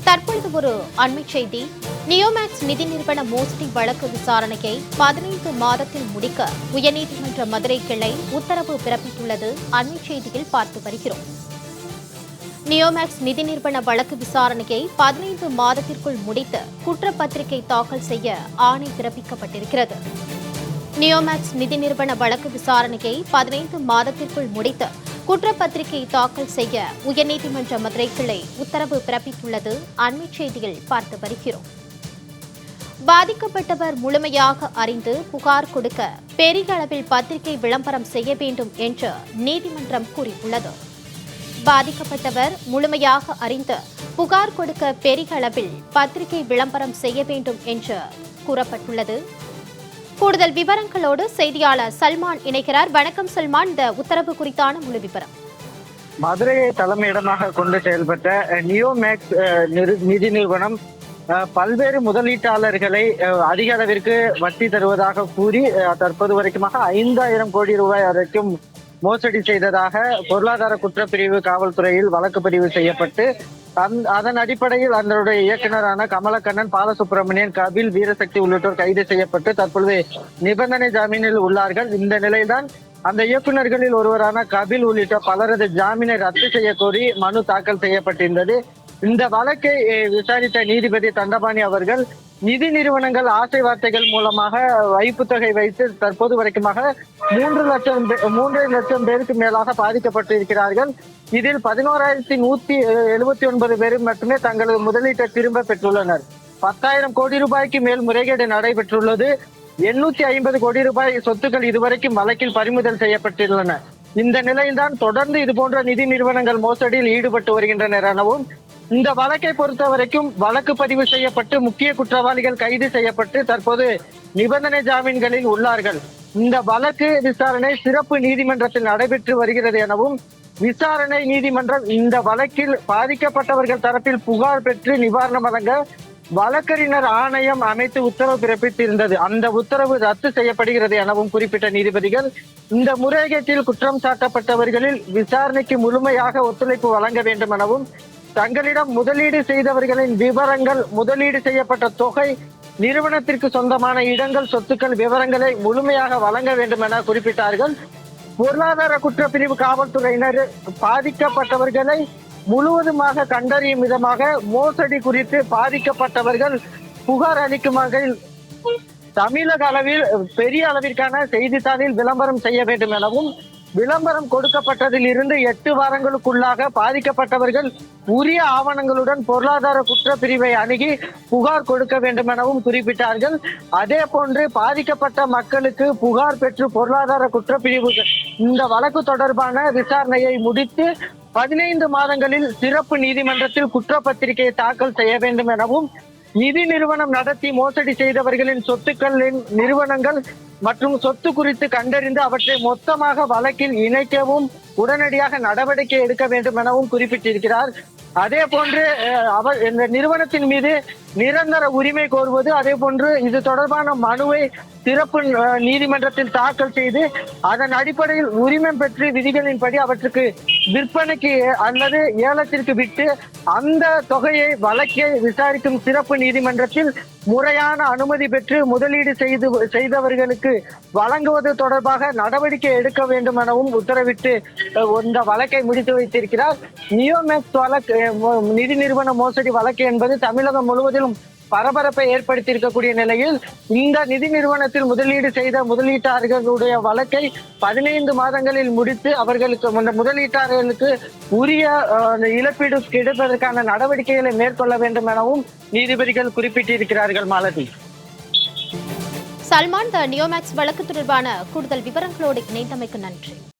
தற்பொழுது ஒரு அண்மை செய்தி. நியோமேக்ஸ் நிதி நிறுவன மோசடி வழக்கு விசாரணையை 15 மாதத்தில் முடிக்க உயர்நீதிமன்ற மதுரை கிளை உத்தரவு பிறப்பித்துள்ளது. அண்மை செய்தியில் பார்த்து வருகிறோம். நியோமேக்ஸ் நிதி நிறுவன வழக்கு விசாரணையை 15 மாதத்திற்குள் முடித்து குற்றப்பத்திரிகை தாக்கல் செய்ய ஆணை பிறப்பிக்கப்பட்டிருக்கிறது. நியோமேக்ஸ் நிதி நிறுவன வழக்கு விசாரணையை 15 மாதத்திற்குள் முடித்து குற்றப்பத்திரிகை தாக்கல் செய்ய உயர்நீதிமன்ற மதுரை கிளை உத்தரவு பிறப்பித்துள்ளது. அண்மை செய்தியில் பார்த்து வருகிறோம். பாதிக்கப்பட்டவர் முழுமையாக அறிந்து புகார் கொடுக்க பெரிய அளவில் பத்திரிகை விளம்பரம் செய்ய வேண்டும் என்று நீதிமன்றம் கூறியுள்ளது. பாதிக்கப்பட்டவர் முழுமையாக அறிந்து புகார் கொடுக்க பெரிய அளவில் பத்திரிகை விளம்பரம் செய்ய வேண்டும் என்று கூறப்பட்டுள்ளது. கூடுதல் விவரங்களோடு செய்தியாளர் சல்மான் இணைக்கிறார். வணக்கம் சல்மான், இந்த உத்தரவு குறித்தான முழு விவரம். மதுரையை தலைமையிடமாக கொண்டு செயல்பட்ட நியோமேக்ஸ் நிதி நிறுவனம் பல்வேறு முதலீட்டாளர்களை அதிக அளவிற்கு வட்டி தருவதாக கூறி தற்போது வரைக்குமாக 5000 கோடி ரூபாய் வரைக்கும் மோசடி செய்ததாக பொருளாதார குற்றப்பிரிவு காவல்துறையில் வழக்கு பதிவு செய்யப்பட்டு அதன் அடிப்படையில் அதனுடைய இயக்குநரான கமலக்கண்ணன், பாலசுப்ரமணியன், கபில், வீரசக்தி உள்ளிட்டோர் கைது செய்யப்பட்டு தற்பொழுது நிபந்தனை ஜாமீனில் உள்ளார்கள். இந்த நிலையில்தான் அந்த இயக்குநர்களில் ஒருவரான கபில் உள்ளிட்ட பலரது ஜாமீனை ரத்து செய்ய கோரி மனு தாக்கல் செய்யப்பட்டிருந்தது. இந்த வழக்கை விசாரித்த நீதிபதி தண்டபாணி அவர்கள் நிதி நிறுவனங்கள் ஆசை வார்த்தைகள் மூலமாக வைப்பு தொகை வைத்து தற்போது வரைக்குமாக 3 லட்சம் பேருக்கு மேலாக பாதிக்கப்பட்டிருக்கிறார்கள். இதில் 11,179 பேர் மட்டுமே தங்களது முதலீட்டை திரும்ப பெற்றுள்ளனர். 10,000 கோடி ரூபாய்க்கு மேல் முறைகேடு நடைபெற்றுள்ளது. 850 கோடி ரூபாய் சொத்துக்கள் இதுவரைக்கும் வழக்கில் பறிமுதல் செய்யப்பட்டுள்ளன. இந்த நிலையில்தான் தொடர்ந்து இதுபோன்ற நிதி நிறுவனங்கள் மோசடியில் ஈடுபட்டு வருகின்றனர் எனவும், இந்த வழக்கை பொறுத்த வரைக்கும் வழக்கு பதிவு செய்யப்பட்டு முக்கிய குற்றவாளிகள் கைது செய்யப்பட்டு தற்போது நிபந்தனை ஜாமீன்களில் உள்ளார்கள். இந்த வழக்கு விசாரணை சிறப்பு நீதிமன்றத்தில் நடைபெற்று வருகிறது எனவும், விசாரணை நீதிமன்றம் இந்த வழக்கில் பாதிக்கப்பட்டவர்கள் தரப்பில் புகார் பெற்று நிவாரணம் வழங்க வழக்கறிஞர் ஆணையம் அமைத்து உத்தரவு பிறப்பித்திருந்தது. அந்த உத்தரவு ரத்து செய்யப்படுகிறது எனவும் குறிப்பிட்ட நீதிபதிகள், இந்த முறைகேட்டில் குற்றம் சாட்டப்பட்டவர்களில் விசாரணைக்கு முழுமையாக ஒத்துழைப்பு வழங்க வேண்டும் எனவும், தங்களிடம் முதலீடு செய்தவர்களின் விவரங்கள், முதலீடு செய்யப்பட்ட தொகை, நிறுவனத்திற்கு சொந்தமான இடங்கள், சொத்துக்கள் விவரங்களை முழுமையாக வழங்க வேண்டும் என குறிப்பிட்டார்கள். பொருளாதார குற்றப்பிரிவு காவல்துறையினர் பாதிக்கப்பட்டவர்களை முழுவதுமாக கண்டறியும் விதமாக மோசடி குறித்து பாதிக்கப்பட்டவர்கள் புகார் அளிக்கும் வகையில் தமிழக அளவில் பெரிய அளவிற்கான செய்தித்தாளில் விளம்பரம் செய்ய வேண்டும் எனவும், விளம்பரம் கொடுக்கப்பட்டதில் இருந்து 8 வாரங்களுக்குள்ளாக பாதிக்கப்பட்டவர்கள் உரிய ஆவணங்களுடன் பொருளாதார குற்றப்பிரிவை அணுகி புகார் கொடுக்க வேண்டும் எனவும் குறிப்பிட்டார்கள். அதே போன்று பாதிக்கப்பட்ட மக்களுக்கு புகார் பெற்று பொருளாதார குற்றப்பிரிவு இந்த வழக்கு தொடர்பான விசாரணையை முடித்து 15 மாதங்களில் சிறப்பு நீதிமன்றத்தில் குற்றப்பத்திரிகையை தாக்கல் செய்ய வேண்டும் எனவும், நிதி நிறுவனம் நடத்தி மோசடி செய்தவர்களின் சொத்துக்களின் நிறுவனங்கள் மற்றும் சொத்து குறித்து கண்டறிந்து அவற்றை மொத்தமாக வழக்கில் இணைக்கவும் உடனடியாக நடவடிக்கை எடுக்க வேண்டும் எனவும் குறிப்பிட்டிருக்கிறார். அதே போன்று இந்த நிறுவனத்தின் மீது நிரந்தர உரிமை கோருவது, அதே போன்று இது தொடர்பான மனுவை சிறப்பு நீதிமன்றத்தில் தாக்கல் செய்து அதன் அடிப்படையில் உரிமை பெற்று விதிகளின்படி அவற்றுக்கு விற்பனைக்கு அல்லது ஏலத்திற்கு விட்டு அந்த தொகையை வழக்கை விசாரிக்கும் சிறப்பு நீதிமன்றத்தில் முறையான அனுமதி பெற்று முதலீடு செய்தவர்களுக்கு வழங்குவது தொடர்பாக நடவடிக்கை எடுக்க வேண்டும் எனவும் உத்தரவிட்டு இந்த வழக்கை முடித்து வைத்திருக்கிறார். நியோமேக்ஸ் வழக்கு நிதி நிறுவன மோசடி வழக்கு என்பது தமிழகம் முழுவதிலும் பரபரப்பை ஏற்படுத்தியிருக்கக்கூடிய நிலையில் இந்த நிதி நிறுவனத்தில் முதலீடு செய்த முதலீட்டாளர்களுடைய வழக்கை 15 மாதங்களில் முடித்து அவர்களுக்கு முதலீட்டாளர்களுக்கு உரிய இழப்பீடு கிடைப்பதற்கான நடவடிக்கைகளை மேற்கொள்ள வேண்டும் எனவும் நீதிபதிகள் குறிப்பிட்டிருக்கிறார்கள். மாலதி, சல்மான், நியோமேக்ஸ் வழக்கு தொடர்பான கூடுதல் விவரங்களோடு இணைந்தமைக்கு நன்றி.